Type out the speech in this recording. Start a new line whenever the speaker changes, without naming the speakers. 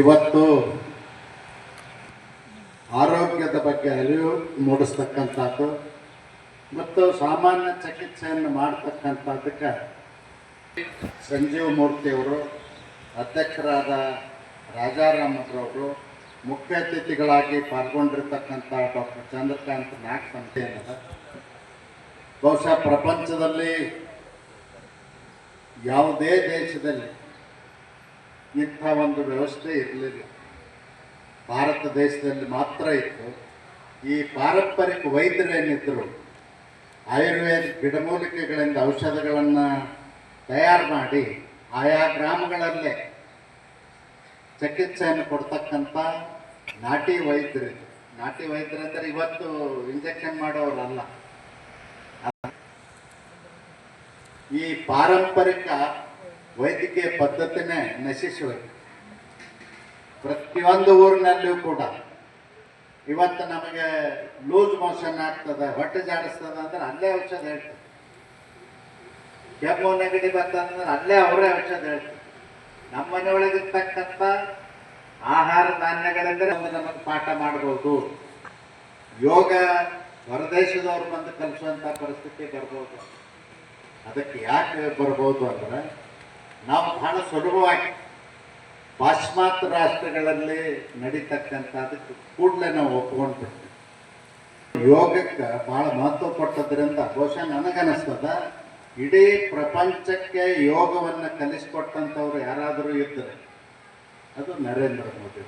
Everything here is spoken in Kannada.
ಇವತ್ತು ಆರೋಗ್ಯದ ಬಗ್ಗೆ ಅರಿವು ಮೂಡಿಸ್ತಕ್ಕಂಥದ್ದು ಮತ್ತು ಸಾಮಾನ್ಯ ಚಿಕಿತ್ಸೆಯನ್ನು ಮಾಡ್ತಕ್ಕಂಥದ್ದಕ್ಕೆ ಸಂಜೀವ ಮೂರ್ತಿಯವರು, ಅಧ್ಯಕ್ಷರಾದ ರಾಜಾರಾಮರವರು, ಮುಖ್ಯ ಅತಿಥಿಗಳಾಗಿ ಪಾಲ್ಗೊಂಡಿರ್ತಕ್ಕಂಥ ಡಾಕ್ಟರ್ ಚಂದ್ರಕಾಂತ್ ನಾಗ್ ಸಂಸ್ಥೆಯನ್ನದ ಬಹುಶಃ ಪ್ರಪಂಚದಲ್ಲಿ ಯಾವುದೇ ದೇಶದಲ್ಲಿ ಇಂಥ ಒಂದು ವ್ಯವಸ್ಥೆ ಇರಲಿಲ್ಲ. ಭಾರತ ದೇಶದಲ್ಲಿ ಮಾತ್ರ ಇತ್ತು. ಈ ಪಾರಂಪರಿಕ ವೈದ್ಯರೇನಿದ್ದರು ಆಯುರ್ವೇದಿಕ್ ಗಿಡಮೂಲಿಕೆಗಳಿಂದ ಔಷಧಗಳನ್ನು ತಯಾರು ಮಾಡಿ ಆಯಾ ಗ್ರಾಮಗಳಲ್ಲೇ ಚಿಕಿತ್ಸೆಯನ್ನು ಕೊಡ್ತಕ್ಕಂಥ ನಾಟಿ ವೈದ್ಯರಿದ್ರು. ನಾಟಿ ವೈದ್ಯರಂದರೆ ಇವತ್ತು ಇಂಜೆಕ್ಷನ್ ಮಾಡೋರಲ್ಲ. ಈ ಪಾರಂಪರಿಕ ವೈದ್ಯಕೀಯ ಪದ್ಧತಿನೇ ನಶಿಸಬೇಕು. ಪ್ರತಿಯೊಂದು ಊರಿನಲ್ಲಿಯೂ ಕೂಡ ಇವತ್ತು ನಮಗೆ ಲೂಸ್ ಮೋಷನ್ ಆಗ್ತದೆ, ಹೊಟ್ಟೆ ಜಾಡಿಸ್ತದೆ ಅಂದ್ರೆ ಅಲ್ಲೇ ಔಷಧ ಹೇಳ್ತದೆ. ಕೆಮ್ಮು ನೆಗಡಿ ಬರ್ತಂದ್ರೆ ಅಲ್ಲೇ ಅವರೇ ಔಷಧ ಹೇಳ್ತಾರೆ. ನಮ್ಮ ಮನೆಯೊಳಗಿರ್ತಕ್ಕಂಥ ಆಹಾರ ಧಾನ್ಯಗಳೆಂದರೆ ನಮಗೆ ಪಾಠ ಮಾಡ್ಬೋದು. ಯೋಗ ಹೊರದೇಶದವ್ರು ಬಂದು ಕಲಿಸುವಂಥ ಪರಿಸ್ಥಿತಿ ಬರ್ಬೋದು. ಅದಕ್ಕೆ ಯಾಕೆ ಬರ್ಬೋದು ಅಂದರೆ ನಾವು ಬಹಳ ಸುಲಭವಾಗಿ ಪಾಶ್ಚಿಮಾತ್ಯ ರಾಷ್ಟ್ರಗಳಲ್ಲಿ ನಡೀತಕ್ಕಂಥದಕ್ಕೆ ಕೂಡಲೇ ನಾವು ಒಪ್ಕೊಂಡ್ಬಿಡ್ತೀವಿ. ಯೋಗಕ್ಕೆ ಭಾಳ ಮಹತ್ವ ಕೊಟ್ಟದ್ರಿಂದ ಬಹುಶಃ ನನಗನ್ನಿಸ್ತದ ಇಡೀ ಪ್ರಪಂಚಕ್ಕೆ ಯೋಗವನ್ನು ಕಲಿಸ್ಕೊಟ್ಟಂಥವ್ರು ಯಾರಾದರೂ ಇದ್ದರೆ ಅದು ನರೇಂದ್ರ ಮೋದಿ.